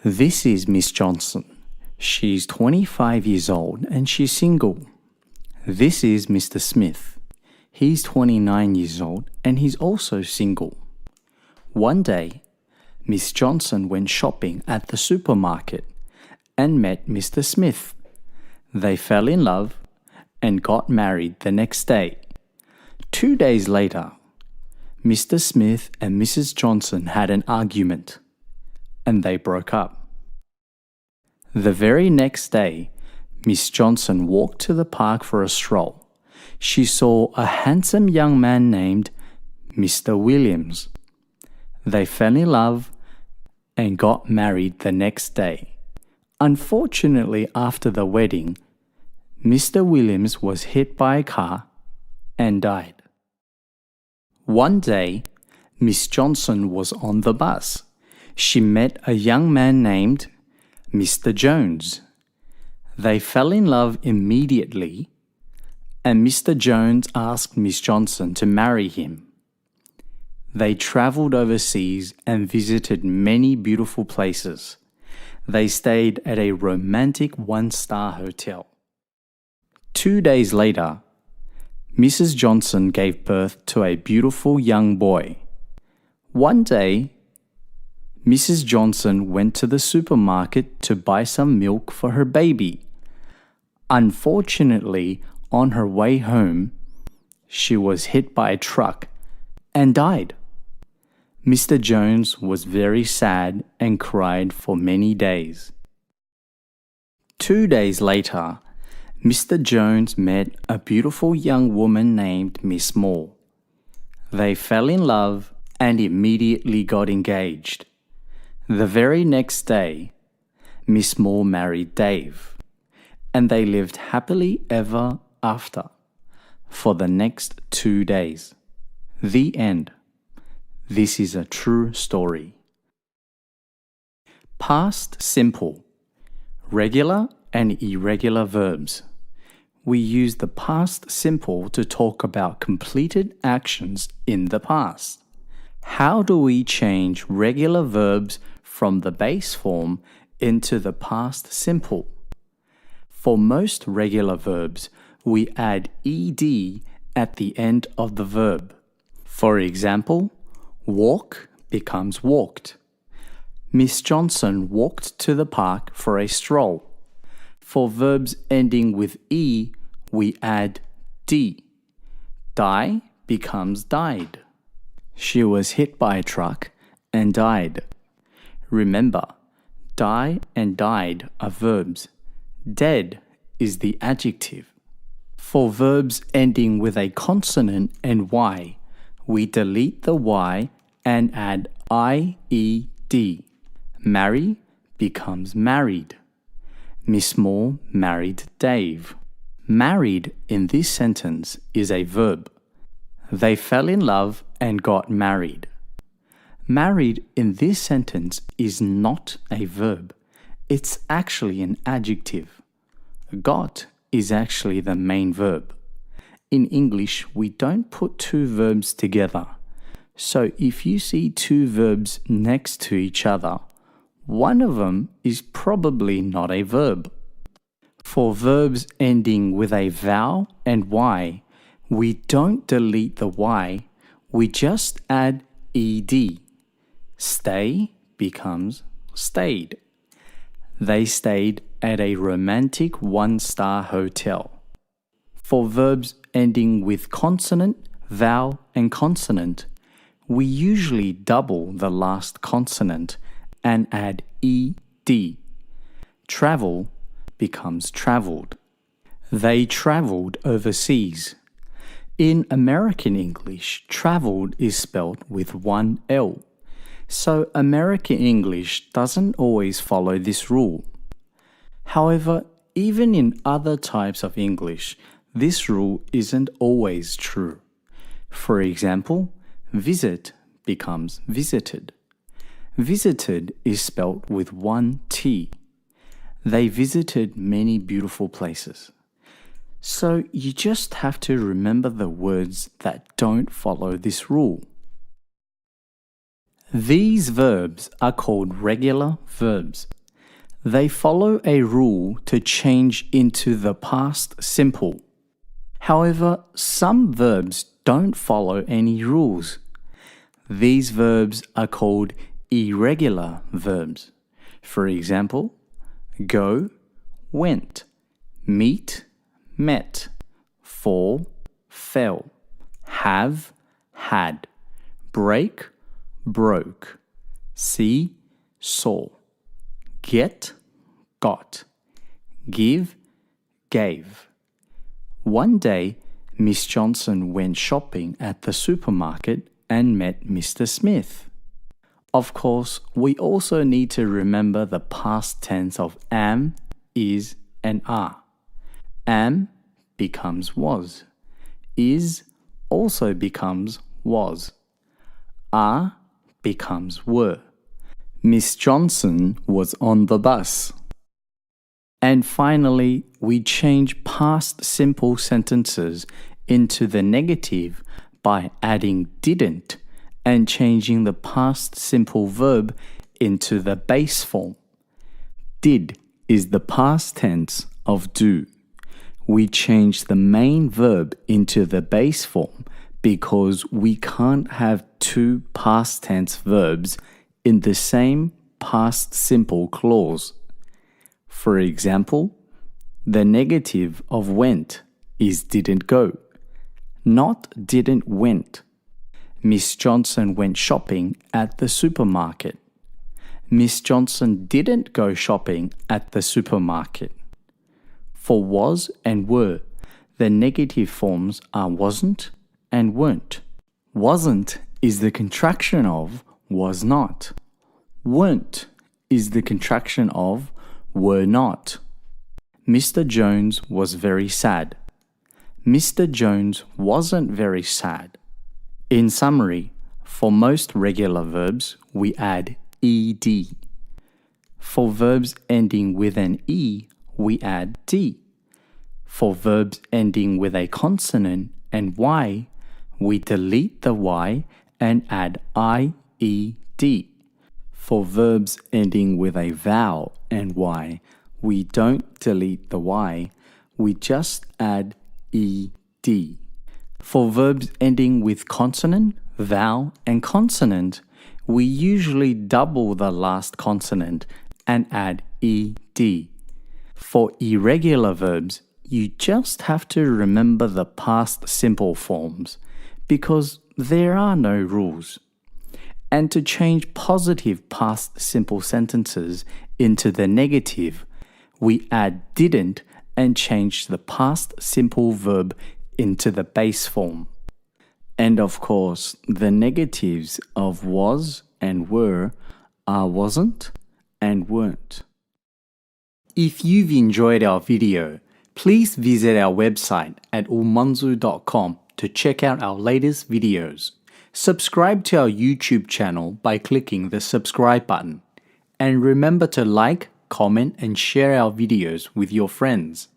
This is Miss Johnson. She's 25 years old and she's single. This is Mr. Smith. He's 29 years old and he's also single. One day, Miss Johnson went shopping at the supermarket and met Mr. Smith. They fell in love and got married the next day. 2 days later, Mr. Smith and Mrs. Johnson had an argument and they broke up. The very next day, Miss Johnson walked to the park for a stroll. She saw a handsome young man named Mr. Williams. They fell in love and got married the next day. Unfortunately, after the wedding, Mr. Williams was hit by a car and died. One day, Miss Johnson was on the bus. She met a young man named Mr. Jones. They fell in love immediately, and Mr. Jones asked Miss Johnson to marry him. They traveled overseas and visited many beautiful places. They stayed at a romantic one-star hotel. 2 days later, Mrs. Johnson gave birth to a beautiful young boy. One day, Mrs. Johnson went to the supermarket to buy some milk for her baby. Unfortunately, on her way home, she was hit by a truck and died. Mr. Jones was very sad and cried for many days. 2 days later, Mr. Jones met a beautiful young woman named Miss Moore. They fell in love and immediately got engaged. The very next day, Miss Moore married Dave, and they lived happily ever after for the next 2 days. The end. This is a true story. Past simple. Regular and irregular verbs. We use the past simple to talk about completed actions in the past. How do we change regular verbs from the base form into the past simple? For most regular verbs, we add ed at the end of the verb. For example, walk becomes walked. Miss Johnson walked to the park for a stroll. For verbs ending with e, we add d. Die becomes died. She was hit by a truck and died. Remember, die and died are verbs. Dead is the adjective. For verbs ending with a consonant and y, we delete the y and add ied. Marry becomes married. Miss Moore married Dave. Married in this sentence is a verb. They fell in love and got married. Married in this sentence is not a verb. It's actually an adjective. Got is actually the main verb. In English, we don't put two verbs together. So if you see two verbs next to each other, one of them is probably not a verb. For verbs ending with a vowel and y, we don't delete the y, we just add ed. Stay becomes stayed. They stayed at a romantic one-star hotel. For verbs ending with consonant, vowel, and consonant, we usually double the last consonant and add ed. Travel becomes traveled. They traveled overseas. In American English, traveled is spelled with one L. So American English doesn't always follow this rule. However, even in other types of English, this rule isn't always true. For example, visit becomes visited. Visited is spelled with one T. They visited many beautiful places. So you just have to remember the words that don't follow this rule. These verbs are called regular verbs. They follow a rule to change into the past simple. However, some verbs don't follow any rules. These verbs are called irregular verbs. For example, go, went, meet, met, fall, fell, have, had, break, broke, see, saw, get, got, give, gave. One day, Miss Johnson went shopping at the supermarket and met Mr. Smith. Of course, we also need to remember the past tense of am, is, and are. Am becomes was. Is also becomes was. Are becomes were. Miss Johnson was on the bus. And finally, we change past simple sentences into the negative by adding didn't and changing the past simple verb into the base form. Did is the past tense of do. We change the main verb into the base form because we can't have two past tense verbs in the same past simple clause. For example, the negative of went is didn't go, not didn't went. Miss Johnson went shopping at the supermarket. Miss Johnson didn't go shopping at the supermarket. For was and were, the negative forms are wasn't and weren't. Wasn't is the contraction of was not. Weren't is the contraction of were not. Mr. Jones was very sad. Mr. Jones wasn't very sad. In summary, for most regular verbs, we add ed. For verbs ending with an e, we add d. For verbs ending with a consonant and y, we delete the y and add ied. For verbs ending with a vowel and y, we don't delete the y, we just add ed. For verbs ending with consonant, vowel, and consonant, we usually double the last consonant and add ed. For irregular verbs, you just have to remember the past simple forms because there are no rules. And to change positive past simple sentences into the negative, we add didn't and change the past simple verb into the base form. And of course, the negatives of was and were are wasn't and weren't. If you've enjoyed our video, please visit our website at ulmanzu.com to check out our latest videos. Subscribe to our YouTube channel by clicking the subscribe button. And remember to like, comment, and share our videos with your friends.